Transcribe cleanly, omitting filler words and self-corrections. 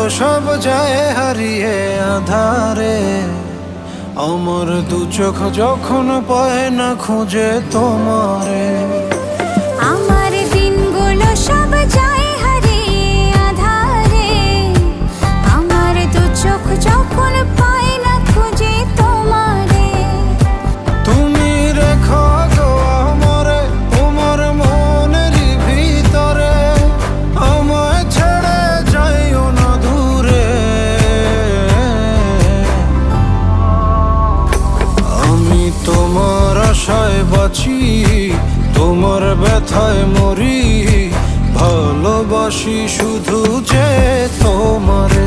সব যায় হারিয়ে আধারে। আমার দু চোখ যখন পায় না খুঁজে তোমারে। আমার দিনগুলো সব যায় হারিয়ে আঁধারে। আমার দু চোখ যখন পায় না খুঁজে তোমারে। তুমি রেখো গো আমারে তোমার মনেরই ভিতরে, আমায় ছেড়ে যাইও না দূরে। আমি তোমার আশায় বাঁচি, তোমার ব্যথায় মরি, ভালোবাসি শুধু যে তোমারে।